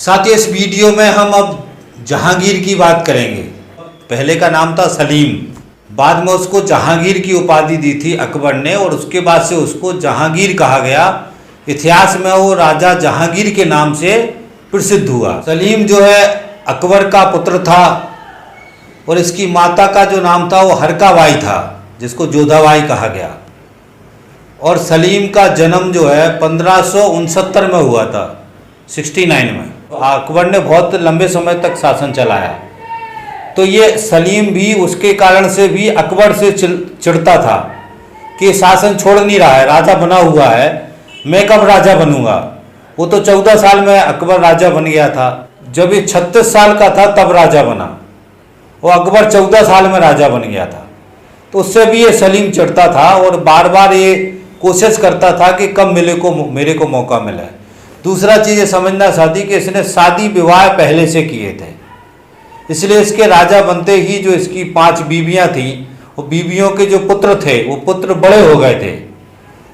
साथियों, इस वीडियो में हम अब जहांगीर की बात करेंगे। पहले का नाम था सलीम, बाद में उसको जहांगीर की उपाधि दी थी अकबर ने और उसके बाद से उसको जहांगीर कहा गया। इतिहास में वो राजा जहांगीर के नाम से प्रसिद्ध हुआ। सलीम जो है अकबर का पुत्र था और इसकी माता का जो नाम था वो हरकाबाई था, जिसको जोधाबाई कहा गया। और सलीम का जन्म जो है 1569 में हुआ था, 69 में। अकबर ने बहुत लंबे समय तक शासन चलाया, तो ये सलीम भी उसके कारण से भी अकबर से चिढ़ता था कि शासन छोड़ नहीं रहा है, राजा बना हुआ है, मैं कब राजा बनूंगा। वो तो 14 साल में अकबर राजा बन गया था, जब ये 36 साल का था तब राजा बना, और अकबर 14 साल में राजा बन गया था। तो उससे भी ये सलीम चिढ़ता था और बार बार ये कोशिश करता था कि कब मेरे को मौका मिले। दूसरा चीज़ ये समझना चाहती कि इसने शादी विवाह पहले से किए थे, इसलिए इसके राजा बनते ही जो इसकी 5 बीवियां थीं, वो बीवियों के जो पुत्र थे वो पुत्र बड़े हो गए थे।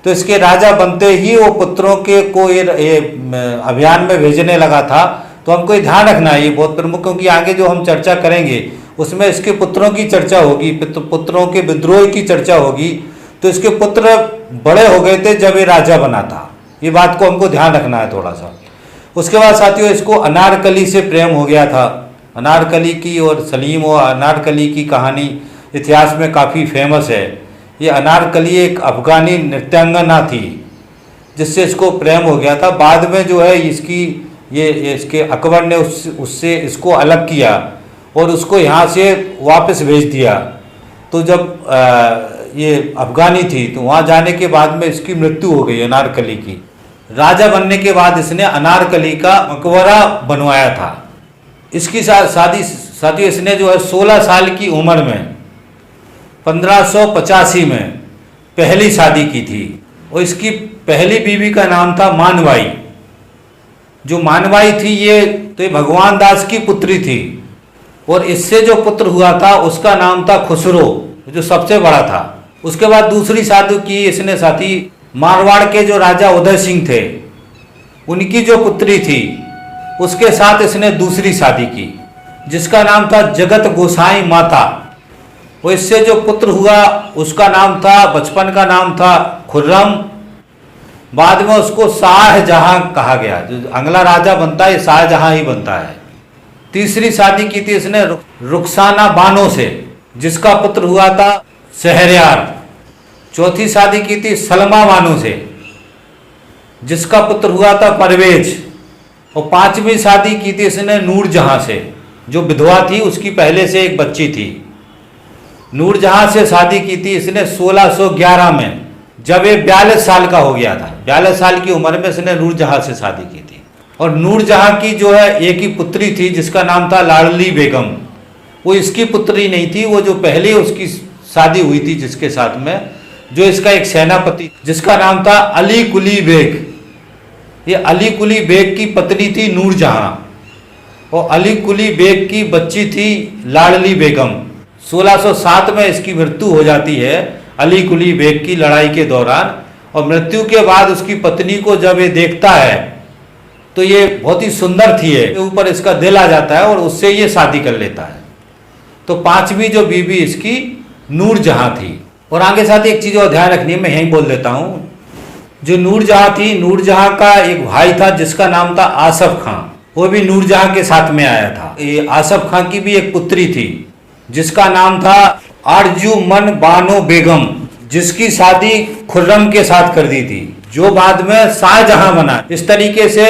तो इसके राजा बनते ही वो पुत्रों के को ये अभियान में भेजने लगा था। तो हमको ये ध्यान रखना है, ये बहुत प्रमुख, क्योंकि आगे जो हम चर्चा करेंगे उसमें इसके पुत्रों की चर्चा होगी, पुत्रों के विद्रोह की चर्चा होगी। तो इसके पुत्र बड़े हो गए थे जब ये राजा बना था, ये बात को हमको ध्यान रखना है थोड़ा सा। उसके बाद साथियों, इसको अनारकली से प्रेम हो गया था। अनारकली की और सलीम और अनारकली की कहानी इतिहास में काफ़ी फेमस है। ये अनारकली एक अफगानी नृत्यांगना थी जिससे इसको प्रेम हो गया था। बाद में जो है इसके अकबर ने उससे इसको अलग किया और उसको यहाँ से वापस भेज दिया। तो जब ये अफगानी थी तो वहाँ जाने के बाद में इसकी मृत्यु हो गई अनारकली की। राजा बनने के बाद इसने अनारकली का मकबरा बनवाया था। इसकी शादी इसने जो है 16 साल की उम्र में 1585 में पहली शादी की थी। और इसकी पहली बीवी का नाम था मानबाई। जो मानबाई थी ये भगवान दास की पुत्री थी, और इससे जो पुत्र हुआ था उसका नाम था खुसरो, जो सबसे बड़ा था। उसके बाद दूसरी शादी की इसने साथी मारवाड़ के जो राजा उदय सिंह थे, उनकी जो पुत्री थी उसके साथ इसने दूसरी शादी की, जिसका नाम था जगत गोसाई माता। वो इससे जो पुत्र हुआ उसका नाम था, बचपन का नाम था खुर्रम। बाद में उसको शाहजहां कहा गया। जो अगला राजा बनता है शाहजहां ही बनता है। तीसरी शादी की थी इसने रुखसाना बानो से, जिसका पुत्र हुआ था शहरयार। चौथी शादी की थी सलमा बानो से, जिसका पुत्र हुआ था परवेज। और 5वीं शादी की थी इसने नूरजहां से, जो विधवा थी, उसकी पहले से एक बच्ची थी। नूरजहां से शादी की थी इसने 1611 में, जब ये 42 साल का हो गया था। 42 साल की उम्र में इसने नूरजहां से शादी की थी। और नूरजहां की जो है एक ही पुत्री थी जिसका नाम था लाडली बेगम। वो इसकी पुत्री नहीं थी, वो जो पहले उसकी शादी हुई थी जिसके साथ में, जो इसका एक सेनापति जिसका नाम था अली कुली बेग। ये अली कुली बेग की पत्नी थी नूरजहां, और अली कुली बेग की बच्ची थी लाडली बेगम। 1607 में इसकी मृत्यु हो जाती है अली कुली बेग की लड़ाई के दौरान। और मृत्यु के बाद उसकी पत्नी को जब ये देखता है तो ये बहुत ही सुंदर थी, है ऊपर इसका दिल आ जाता है और उससे ये शादी कर लेता है। तो 5वीं जो बीवी इसकी नूरजहां थी। और आगे साथ एक चीज़ और ध्यान रखनी है, मैं यहीं बोल देता हूँ। जो नूरजहां थी, नूरजहां का एक भाई था जिसका नाम था आसफ खां, वो भी नूरजहां के साथ में आया था। ये आसफ खां की भी एक पुत्री थी जिसका नाम था अर्जुमन बानो बेगम, जिसकी शादी खुर्रम के साथ कर दी थी, जो बाद में शाहजहां बना। इस तरीके से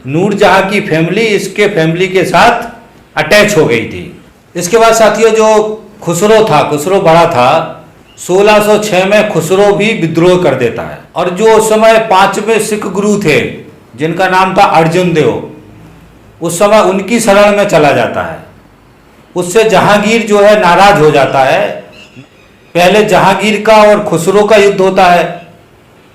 नूरजहां की फैमिली इसके फैमिली के साथ अटैच हो गई थी। इसके बाद साथियों, जो खुसरो था, खुसरो बड़ा था, 1606 में खुसरो भी विद्रोह कर देता है। और जो उस समय 5वें सिख गुरु थे जिनका नाम था अर्जुन देव, उस समय उनकी शरण में चला जाता है। उससे जहांगीर जो है नाराज हो जाता है। पहले जहांगीर का और खुसरो का युद्ध होता है।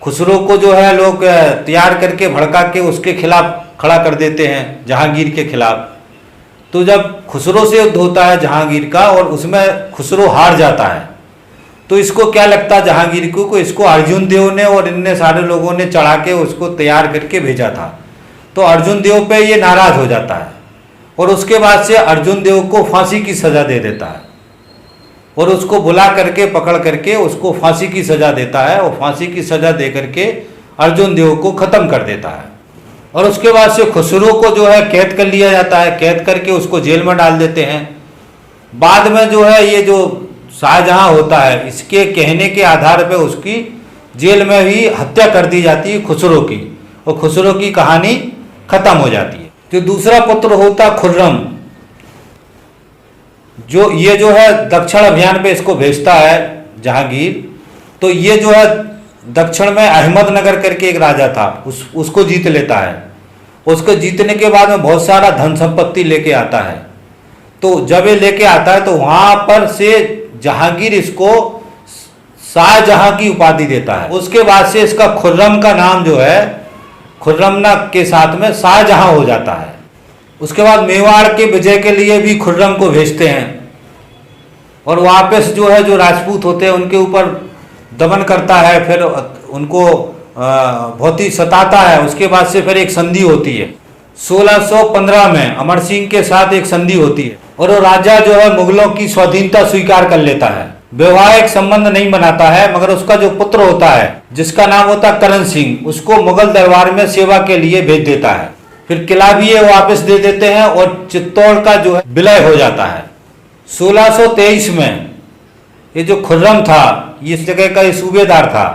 खुसरो को जो है लोग तैयार करके भड़का के उसके खिलाफ खड़ा कर देते हैं, जहांगीर के खिलाफ। तो जब खुसरो से युद्ध होता है जहांगीर का और उसमें खुसरो हार जाता है, तो इसको क्या लगता जहांगीर को इसको अर्जुन देव ने और इनने सारे लोगों ने चढ़ा के उसको तैयार करके भेजा था। तो अर्जुन देव पे ये नाराज हो जाता है और उसके बाद से अर्जुन देव को फांसी की सजा दे देता है और उसको बुला करके पकड़ करके उसको फांसी की सजा देता है और फांसी की सजा दे करके अर्जुन देव को खत्म कर देता है। और उसके बाद से खुसरो को जो है कैद कर लिया जाता है, कैद करके उसको जेल में डाल देते हैं। बाद में जो है ये जो शाहजहां होता है, इसके कहने के आधार पर उसकी जेल में ही हत्या कर दी जाती है खुसरो की, और खुसरो की कहानी खत्म हो जाती है। जो दूसरा पुत्र होता खुर्रम, जो है दक्षिण अभियान पे इसको भेजता है जहांगीर। तो ये जो है दक्षिण में अहमदनगर करके एक राजा था, उसको जीत लेता है। उसको जीतने के बाद में बहुत सारा धन संपत्ति लेके आता है। तो जब ये लेके आता है तो वहां पर से जहांगीर इसको शाहजहां की उपाधि देता है। उसके बाद से इसका खुर्रम का नाम जो है खुर्रमना के साथ में शाहजहां हो जाता है। उसके बाद मेवाड़ के विजय के लिए भी खुर्रम को भेजते हैं और वापस जो है जो राजपूत होते हैं उनके ऊपर दमन करता है, फिर उनको बहुत ही सताता है। उसके बाद से फिर एक संधि होती है 1615 में अमर सिंह के साथ एक संधि होती है और वो राजा जो है मुगलों की स्वाधीनता स्वीकार कर लेता है। वैवाहिक संबंध नहीं बनाता है, मगर उसका जो पुत्र होता है जिसका नाम होता है करण सिंह, उसको मुगल दरबार में सेवा के लिए भेज देता है। फिर किला भी ये वापस दे देते हैं और चित्तौड़ का जो है विलय हो जाता है। 1623 में ये जो खुर्रम था इस जगह का ये सूबेदार था,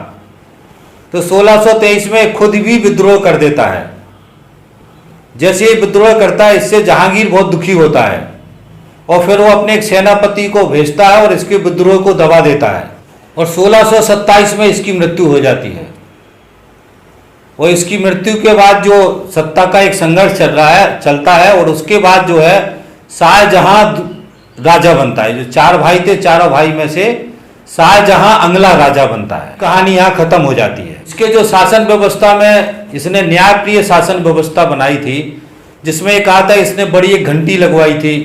तो 1623 में खुद भी विद्रोह कर देता है। जैसे ये विद्रोह करता है इससे जहांगीर बहुत दुखी होता है और फिर वो अपने एक सेनापति को भेजता है और इसके विद्रोह को दबा देता है और 1627 में इसकी मृत्यु हो जाती है। और इसकी मृत्यु के बाद जो सत्ता का एक संघर्ष चलता है और उसके बाद जो है शाहजहां राजा बनता है। जो चार भाई थे, चारों भाई में से शाहजहां अगला राजा बनता है। कहानी यहाँ खत्म हो जाती है। इसके जो शासन व्यवस्था में इसने न्यायप्रिय शासन व्यवस्था बनाई थी, जिसमें एक आता है इसने बड़ी एक घंटी लगवाई थी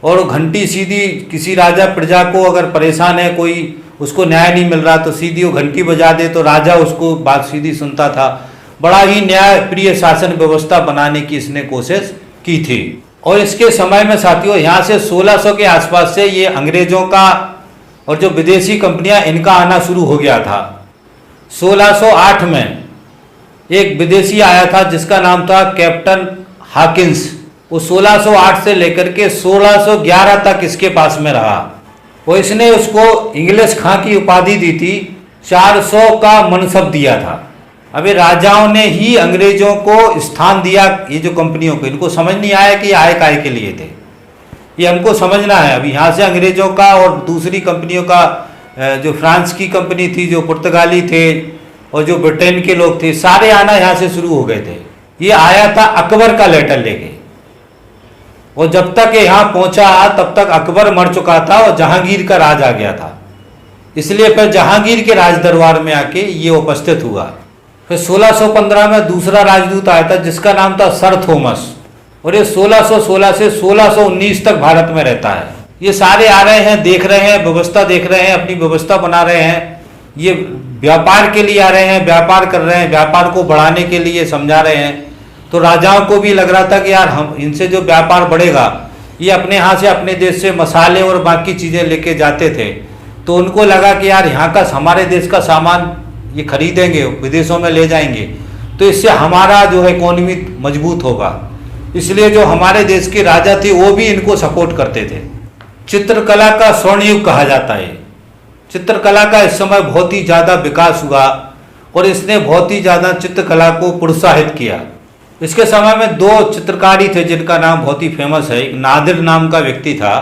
और घंटी सीधी किसी राजा प्रजा को अगर परेशान है, कोई उसको न्याय नहीं मिल रहा तो सीधी वो घंटी बजा दे तो राजा उसको बात सीधी सुनता था। बड़ा ही न्यायप्रिय शासन व्यवस्था बनाने की इसने कोशिश की थी। और इसके समय में साथियों यहाँ से 1600 के आसपास से ये अंग्रेजों का और जो विदेशी कंपनियां इनका आना शुरू हो गया था। 1608 में एक विदेशी आया था जिसका नाम था कैप्टन हाकिंस। वो 1608 से लेकर के 1611 तक इसके पास में रहा। वो इसने उसको इंग्लिश खां की उपाधि दी थी, 400 का मनसब दिया था। अभी राजाओं ने ही अंग्रेजों को स्थान दिया, ये जो कंपनियों को, इनको समझ नहीं आया कि ये आय काय के लिए थे, ये हमको समझना है। अभी यहाँ से अंग्रेजों का और दूसरी कंपनियों का, जो फ्रांस की कंपनी थी, जो पुर्तगाली थे और जो ब्रिटेन के लोग थे, सारे आना यहाँ से शुरू हो गए थे। ये आया था अकबर का लेटर लेके और जब तक यहाँ पहुंचा तब तक अकबर मर चुका था और जहांगीर का राज आ गया था। इसलिए फिर जहांगीर के राज दरबार में आके ये उपस्थित हुआ। फिर 1615 में दूसरा राजदूत आया था जिसका नाम था सर थॉमस और ये 1616 से 1619 तक भारत में रहता है। ये सारे आ रहे हैं, देख रहे हैं, व्यवस्था देख रहे हैं, अपनी व्यवस्था बना रहे हैं। ये व्यापार के लिए आ रहे हैं, व्यापार कर रहे हैं, व्यापार को बढ़ाने के लिए समझा रहे हैं। तो राजाओं को भी लग रहा था कि यार हम इनसे जो व्यापार बढ़ेगा, ये अपने यहाँ से अपने देश से मसाले और बाकी चीज़ें लेके जाते थे, तो उनको लगा कि यार यहाँ का हमारे देश का सामान ये खरीदेंगे, विदेशों में ले जाएंगे, तो इससे हमारा जो है इकोनॉमी मजबूत होगा। इसलिए जो हमारे देश के राजा थे वो भी इनको सपोर्ट करते थे। चित्रकला का स्वर्ण युग कहा जाता है। चित्रकला का इस समय बहुत ही ज़्यादा विकास हुआ और इसने बहुत ही ज़्यादा चित्रकला को प्रोत्साहित किया। इसके समय में दो चित्रकारी थे जिनका नाम बहुत ही फेमस है। एक नादिर नाम का व्यक्ति था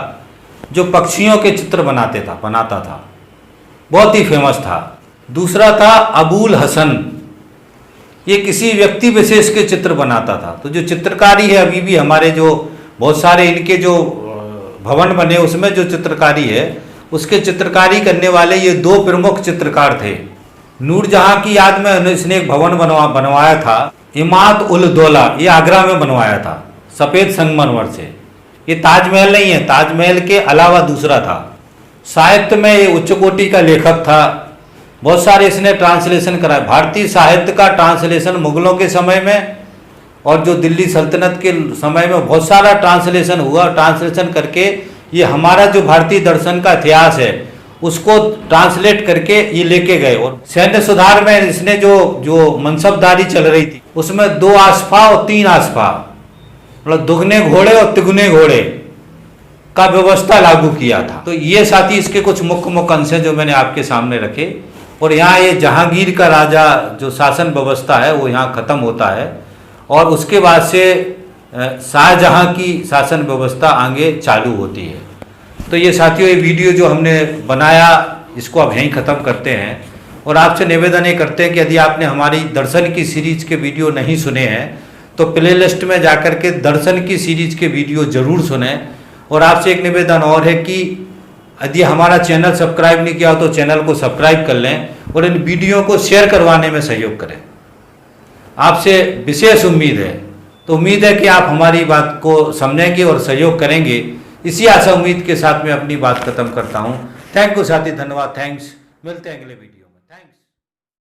जो पक्षियों के चित्र बनाता था, बहुत ही फेमस था। दूसरा था अबुल हसन, ये किसी व्यक्ति विशेष के चित्र बनाता था। तो जो चित्रकारी है अभी भी हमारे जो बहुत सारे इनके जो भवन बने उसमें जो चित्रकारी है उसके चित्रकारी करने वाले ये दो प्रमुख चित्रकार थे। नूरजहां की याद में इसने एक भवन बनवाया था, इमाद उल दौला, ये आगरा में बनवाया था सफ़ेद संगमरमर से। ये ताजमहल नहीं है, ताजमहल के अलावा दूसरा था। साहित्य में ये उच्च कोटि का लेखक था, बहुत सारे इसने ट्रांसलेशन कराए। भारतीय साहित्य का ट्रांसलेशन मुगलों के समय में और जो दिल्ली सल्तनत के समय में बहुत सारा ट्रांसलेशन हुआ, ट्रांसलेशन करके ये हमारा जो भारतीय दर्शन का इतिहास है उसको ट्रांसलेट करके ये लेके गए। और सैन्य सुधार में इसने जो मनसबदारी चल रही थी उसमें 2 आसफा और 3 आसफा, मतलब दुगने घोड़े और तिगुने घोड़े का व्यवस्था लागू किया था। तो ये साथी इसके कुछ मुख्य अंश हैं जो मैंने आपके सामने रखे। और यहाँ ये जहांगीर का राजा जो शासन व्यवस्था है वो यहाँ खत्म होता है और उसके बाद से शाहजहां की शासन व्यवस्था आगे चालू होती है। तो ये साथियों ये वीडियो जो हमने बनाया इसको अब यहीं ख़त्म करते हैं और आपसे निवेदन ये करते हैं कि यदि आपने हमारी दर्शन की सीरीज के वीडियो नहीं सुने हैं तो प्ले लिस्ट में जाकर के दर्शन की सीरीज के वीडियो ज़रूर सुने। और आपसे एक निवेदन और है कि यदि हमारा चैनल सब्सक्राइब नहीं किया हो तो चैनल को सब्सक्राइब कर लें और इन वीडियो को शेयर करवाने में सहयोग करें। आपसे विशेष उम्मीद है, तो उम्मीद है कि आप हमारी बात को समझेंगे और सहयोग करेंगे। इसी आशा उम्मीद के साथ मैं अपनी बात खत्म करता हूँ। थैंक यू साथी, धन्यवाद, थैंक्स। मिलते हैं अगले वीडियो।